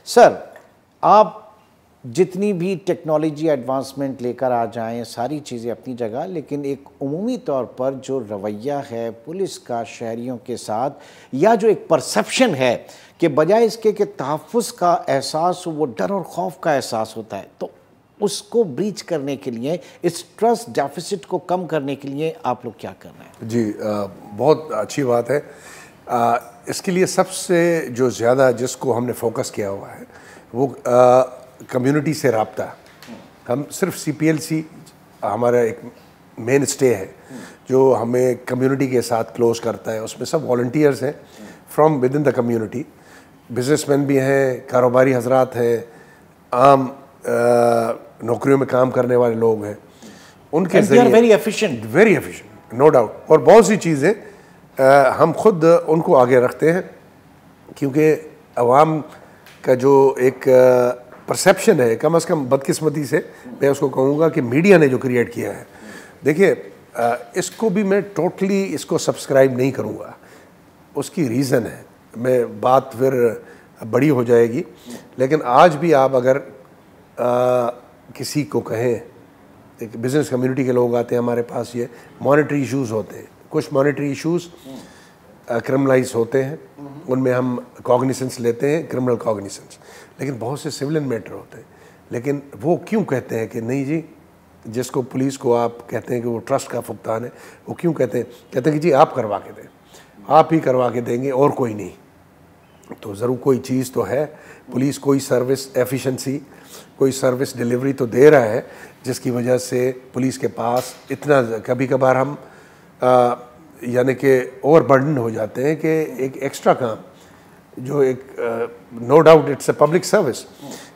Sir, आप जितनी भी टेक्नोलॉजी एडवांसमेंट लेकर आ जाएं, सारी चीज़ें अपनी जगह, लेकिन एक उमूमी तौर पर जो रवैया है पुलिस का शहरियों के साथ, या जो एक परसेप्शन है कि बजाय इसके कि तहफ़्फ़ुज़ का एहसास हो, वो डर और खौफ का एहसास होता है, तो उसको ब्रीच करने के लिए, इस ट्रस्ट डेफिसिट को कम करने के लिए आप लोग क्या कर रहे हैं? जी, बहुत अच्छी बात है। इसके लिए सबसे जो ज़्यादा जिसको हमने फोकस किया हुआ है वो कम्युनिटी से रब्ता। हम सिर्फ CPLC हमारा एक मेन स्टे है जो हमें कम्युनिटी के साथ क्लोज करता है। उसमें सब वॉलंटियर्स हैं from with in the community, businessman भी हैं, कारोबारी हजरात हैं, आम नौकरियों में काम करने वाले लोग हैं। उनके जरिए वेरी एफिशिएंट नो डाउट। और बहुत सी चीज़ें हम खुद उनको आगे रखते हैं, क्योंकि अवाम का जो एक परसेप्शन है, कम से कम बदकिस्मती से मैं उसको कहूँगा कि मीडिया ने जो क्रिएट किया है, देखिए इसको भी मैं टोटली इसको सब्सक्राइब नहीं करूँगा। उसकी रीज़न है, मैं बात फिर बड़ी हो जाएगी, लेकिन आज भी आप अगर किसी को कहें, एक बिज़नेस कम्युनिटी के लोग आते हैं हमारे पास, ये मॉनेटरी इश्यूज़ होते हैं, कुछ मॉनेटरी इश्यूज़ क्रिमिनलाइज होते हैं, उनमें हम कॉग्निसेंस लेते हैं, क्रिमिनल कॉग्निसेंस, लेकिन बहुत से सिविलियन मैटर होते हैं। लेकिन वो क्यों कहते हैं कि नहीं जी, जिसको पुलिस को आप कहते हैं कि वो ट्रस्ट का फुकदान है, वो क्यों कहते हैं कि जी आप करवा के दें, आप ही करवा के देंगे और कोई नहीं। तो ज़रूर कोई चीज़ तो है, पुलिस कोई सर्विस एफिशिएंसी, कोई सर्विस डिलीवरी तो दे रहा है, जिसकी वजह से पुलिस के पास इतना, कभी कभार हम यानी कि ओवरबर्डन हो जाते हैं कि एक एक्स्ट्रा काम जो एक no doubt it's a public service,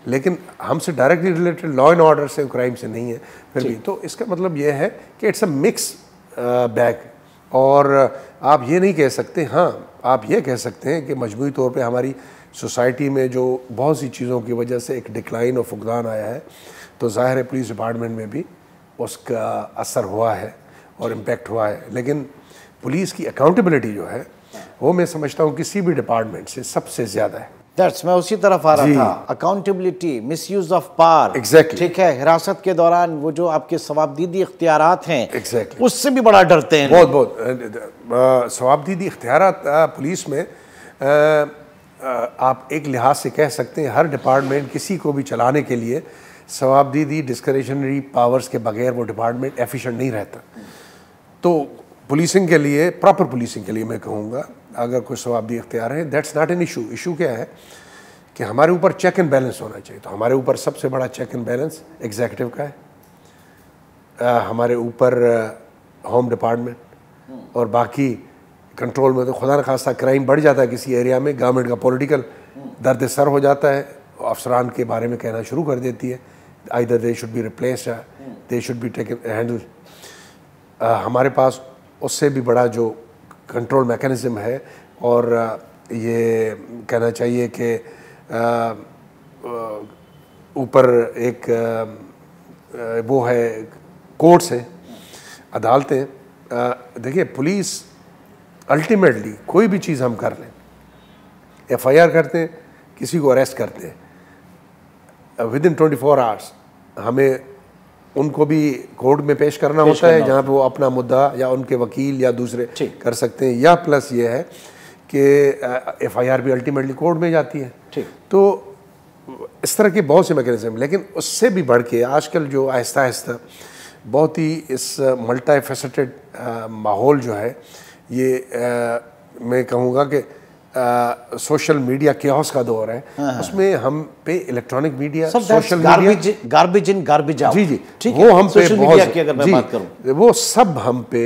लेकिन हमसे directly related law and order से, क्राइम से नहीं है फिर भी। तो इसका मतलब ये है कि इट्स अ मिक्स बैग। और आप ये नहीं कह सकते, हाँ आप ये कह सकते हैं कि मजमूई तौर पे हमारी सोसाइटी में जो बहुत सी चीज़ों की वजह से एक डिक्लाइन और फुकदान आया है, तो ज़ाहिर है पुलिस डिपार्टमेंट में भी उसका असर हुआ है और इम्पेक्ट हुआ है। लेकिन पुलिस की अकाउंटेबिलिटी जो है वो मैं समझता हूँ किसी भी डिपार्टमेंट से सबसे ज़्यादा है। मैं उसी तरफ आ रहा था, accountability, misuse of power. Exactly, ठीक है, हिरासत के दौरान वो जो आपके सवाबदीदी इख्तियारात हैं, एग्जैक्टली, उससे भी बड़ा डरते हैं। बहुत सवाबदीदी इख्तियारात पुलिस में आप एक लिहाज से कह सकते हैं हर डिपार्टमेंट किसी को भी चलाने के लिए सवाबदीदी डिस्क्रिशनरी पावर्स के बगैर वो डिपार्टमेंट एफिशिएंट नहीं रहता। तो पुलिसिंग के लिए, प्रॉपर पुलिसिंग के लिए मैं कहूँगा, अगर कोई सवाबदी इख्तियार है, that's not an issue. Issue क्या है कि हमारे ऊपर चेक एंड बैलेंस होना चाहिए। तो हमारे ऊपर सबसे बड़ा चेक एंड बैलेंस एग्जीक्यूटिव का है, हमारे ऊपर होम डिपार्टमेंट, और बाकी कंट्रोल में तो खुदा न खास्ता क्राइम बढ़ जाता है किसी एरिया में, गवर्नमेंट का पॉलिटिकल दर्द सर हो जाता है, अफसरान के बारे में कहना शुरू कर देती है, either they should be replaced, they should be taken handle. हमारे पास उससे भी बड़ा जो कंट्रोल मैकेनिज़्म है, और ये कहना चाहिए कि ऊपर एक वो है, कोर्ट्स हैं, अदालतें। देखिए पुलिस अल्टीमेटली कोई भी चीज़ हम कर लें, FIR करते हैं, किसी को अरेस्ट करते हैं, विदिन 24 आवर्स हमें उनको भी कोर्ट में पेश करना होता है, जहाँ पे वो अपना मुद्दा या उनके वकील या दूसरे कर सकते हैं, या प्लस ये है कि FIR भी अल्टीमेटली कोर्ट में जाती है। तो इस तरह के बहुत से मैकेनिज्म, लेकिन उससे भी बढ़ के आजकल जो आहिस्ता आहिस्ता बहुत ही इस मल्टी फैसेटेड माहौल जो है, ये मैं कहूँगा कि सोशल मीडिया केओस का दौर है, उसमें हम पे electronic media, social media, garbage in garbage out, जी, वो हम पे बहुत, अगर मैं बात करूं, वो सब हम पे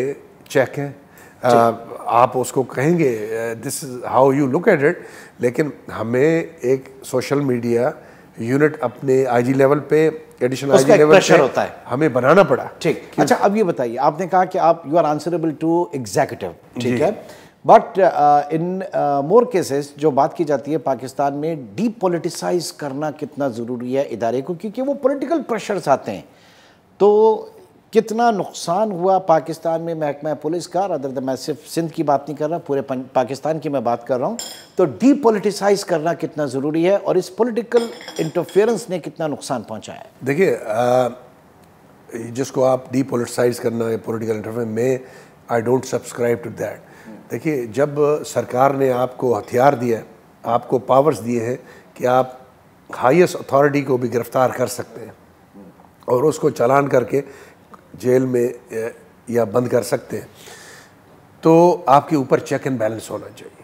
चेक है। आप उसको कहेंगे this is how you look at it, लेकिन हमें एक सोशल मीडिया यूनिट अपने IG लेवल पे, एडिशनल IG लेवल पे होता है, हमें बनाना पड़ा। ठीक, अच्छा अब ये बताइए, आपने कहा कि आप you are answerable to executive, ठीक है, बट इन मोर केसेस जो बात की जाती है पाकिस्तान में, डीपोलिटिसाइज करना कितना ज़रूरी है इदारे को, क्योंकि वो पॉलिटिकल प्रेशर्स आते हैं। तो कितना नुकसान हुआ पाकिस्तान में महकमा पुलिस का, अदर मैं सिर्फ सिंध की बात नहीं कर रहा, पूरे पाकिस्तान की मैं बात कर रहा हूँ, तो डीपोलिटिसाइज करना कितना ज़रूरी है और इस पॉलिटिकल इंटरफेरेंस ने कितना नुकसान पहुँचाया है? देखिए, जिसको आप डीपोलिटिसाइज करना है पॉलिटिकल इंटरफेरेंस में, I don't subscribe to that. देखिए, जब सरकार ने आपको हथियार दिया, आपको पावर्स दिए हैं कि आप हाईएस्ट अथॉरिटी को भी गिरफ्तार कर सकते हैं और उसको चालान करके जेल में या बंद कर सकते हैं, तो आपके ऊपर चेक एंड बैलेंस होना चाहिए।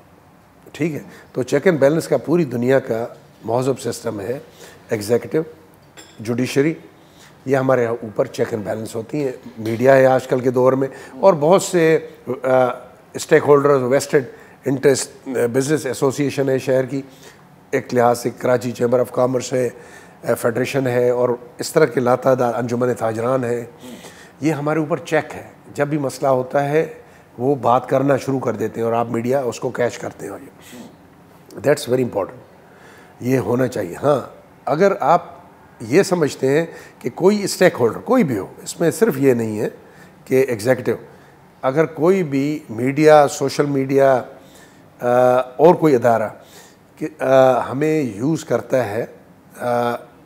ठीक है, तो चेक एंड बैलेंस का पूरी दुनिया का महज़ूब सिस्टम है। एग्जीक्यूटिव, जुडिशरी, ये हमारे ऊपर चेक एंड बैलेंस होती हैं। मीडिया है आजकल के दौर में, और बहुत से stake holders, vested interest, business association है शहर की, एक लिहाज से कराची चैम्बर ऑफ कॉमर्स है, फेडरेशन है, और इस तरह के लातादार अंजुमन ताजरान है। ये हमारे ऊपर चेक है। जब भी मसला होता है वो बात करना शुरू कर देते हैं और आप मीडिया उसको कैच करते हो। दैट्स वेरी इंपॉर्टेंट, ये होना चाहिए। हाँ, अगर आप ये समझते हैं कि कोई स्टेक होल्डर, कोई भी हो, इसमें सिर्फ ये नहीं है कि एग्जीक्यूटिव, अगर कोई भी मीडिया, सोशल मीडिया और कोई अदारा कि हमें यूज़ करता है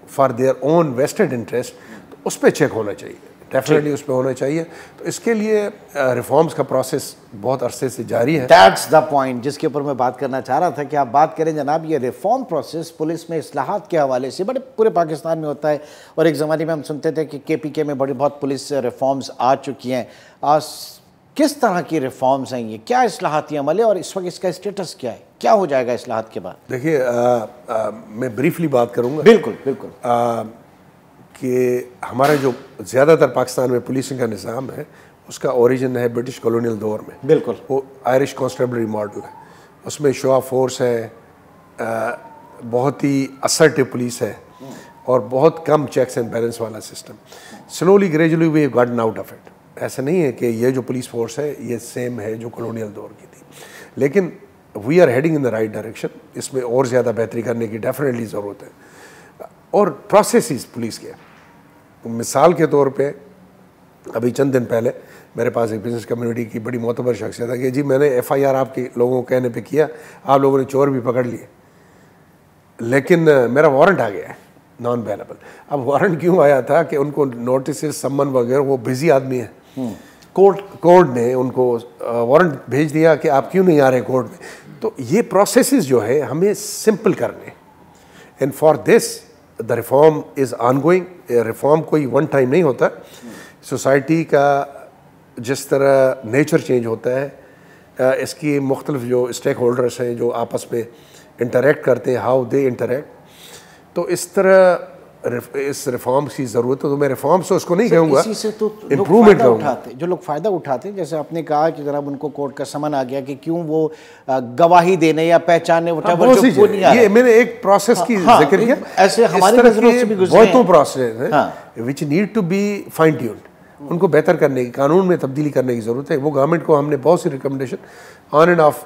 for their own vested interest, तो उस पर चेक होना चाहिए, डेफिनेटली उस पर होना चाहिए। तो इसके लिए रिफॉर्म्स का प्रोसेस बहुत अरसे से जारी है। दैट्स द पॉइंट जिसके ऊपर मैं बात करना चाह रहा था कि आप बात करें जनाब, ये रिफॉर्म प्रोसेस पुलिस में इस्लाहात के हवाले से बड़े पूरे पाकिस्तान में होता है, और एक ज़माने में हम सुनते थे कि KPK में बड़ी बहुत पुलिस रिफॉर्म्स आ चुकी हैं। किस तरह की रिफॉर्म्स हैं ये, क्या इस्लाहाती अमल है और इस वक्त इसका स्टेटस क्या है, क्या हो जाएगा इस्लाहात के बाद? देखिए, मैं ब्रीफली बात करूँगा। बिल्कुल बिल्कुल। कि हमारा जो ज़्यादातर पाकिस्तान में पुलिसिंग का निज़ाम है, उसका ओरिजिन है ब्रिटिश कॉलोनियल दौर में। बिल्कुल। वो आयरिश कॉन्स्टेबलरी मॉडल है, उसमें शो ऑफ फोर्स है, बहुत ही असर्टिव पुलिस है, और बहुत कम चेक्स एंड बैलेंस वाला system. Slowly gradually we have gotten out of it. ऐसा नहीं है कि ये जो पुलिस फोर्स है ये सेम है जो कॉलोनियल दौर की थी, लेकिन we are heading in the right direction. इसमें और ज़्यादा बेहतरी करने की डेफिनेटली ज़रूरत है। और प्रोसेसेस पुलिस के, मिसाल के तौर पे, अभी चंद दिन पहले मेरे पास एक बिज़नेस कम्युनिटी की बड़ी मोतबर शख्सियत है कि जी मैंने FIR आपके लोगों को कहने पे किया, आप लोगों ने चोर भी पकड़ लिए, लेकिन मेरा वारंट आ गया है नॉन अवेलेबल। अब वारंट क्यों आया था कि उनको नोटिस, सम्मन वगैरह, वो बिजी आदमी है, कोर्ट ने उनको वारंट भेज दिया कि आप क्यों नहीं आ रहे कोर्ट में। तो ये प्रोसेसेस जो है हमें सिंपल करने, and for this the reform is ongoing. Reform कोई वन टाइम नहीं होता। सोसाइटी का जिस तरह नेचर चेंज होता है, इसकी मुख्तलिफ जो स्टेक होल्डर्स हैं जो आपस में इंटरेक्ट करते हैं, हाउ दे इंटरेक्ट, तो इस तरह इस रिफॉर्म्स की ज़रूरत है। तो मैं रिफॉर्म्स से उसको नहीं कहूँगा, इसी से तो इम्प्रूवमेंट कहूँगा। जो लोग फ़ायदा उठाते हैं, जैसे आपने कहा कि जनाब उनको कोर्ट का समन आ गया कि क्यों वो गवाही देने या पहचानने, ये मैंने एक प्रोसेस की जिक्र किया। ऐसे हमारी नज़रों से भी गुजरे बहुतों प्रोसेस हैं which need to be fine tuned. उनको बेहतर करने की, कानून में तब्दीली करने की ज़रूरत है। वो गवर्नमेंट को हमने बहुत सी रिकमेंडेशन ऑन एंड ऑफ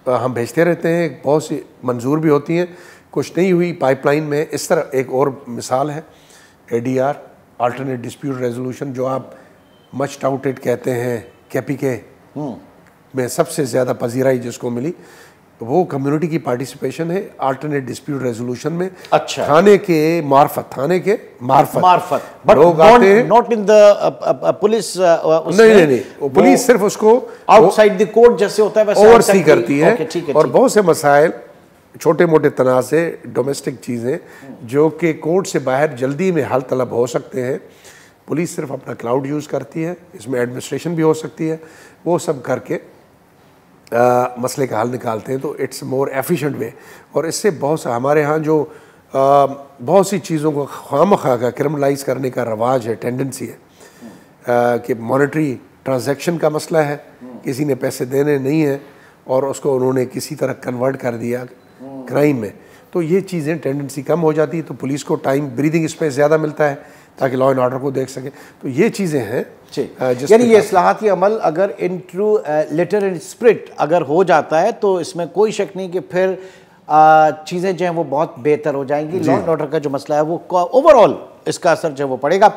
हम भेजते रहते हैं, बहुत सी मंजूर भी होती हैं, कुछ नहीं हुई पाइपलाइन में। इस तरह एक और मिसाल है ADR, अल्टरनेट डिस्प्यूट रेजोल्यूशन, जो आप मच टाउटेड कहते हैं, KPK में सबसे ज़्यादा पजीराई जिसको मिली, वो कम्युनिटी की पार्टिसिपेशन है अल्टरनेट डिस्प्यूट रेजोल्यूशन में। अच्छा। थाने के मार्फत लोग आते हैं, नॉट इन द पुलिस। नहीं, पुलिस सिर्फ उसको आउटसाइड द कोर्ट जैसे होता है वैसे ओवरसी करती है। और बहुत से मसाइल, छोटे मोटे तनाज़े, डोमेस्टिक चीज़ें जो कि कोर्ट से बाहर जल्दी में हल तलब हो सकते हैं, पुलिस सिर्फ अपना क्लाउड यूज़ करती है। इसमें एडमिनिस्ट्रेशन भी हो सकती है, वो सब करके मसले का हल निकालते हैं। तो इट्स मोर एफिशिएंट वे। और इससे बहुत सा हमारे यहाँ जो बहुत सी चीज़ों को खामखा का क्रिमिनलाइज करने का रवाज है, टेंडेंसी है, कि मॉनेटरी ट्रांजैक्शन का मसला है, किसी ने पैसे देने नहीं है और उसको उन्होंने किसी तरह कन्वर्ट कर दिया क्राइम में, तो ये चीज़ें टेंडेंसी कम हो जाती है। तो पुलिस को टाइम, ब्रीदिंग स्पेस ज़्यादा मिलता है ताकि लॉ एंड ऑर्डर को देख सके। तो ये चीज़ें हैं। यानी ये इस्लाहाती अमल अगर in true letter and spirit अगर हो जाता है तो इसमें कोई शक नहीं कि फिर चीज़ें जो हैं वो बहुत बेहतर हो जाएंगी। लॉ एंड ऑर्डर का जो मसला है वो ओवरऑल इसका असर जो है वो पड़ेगा।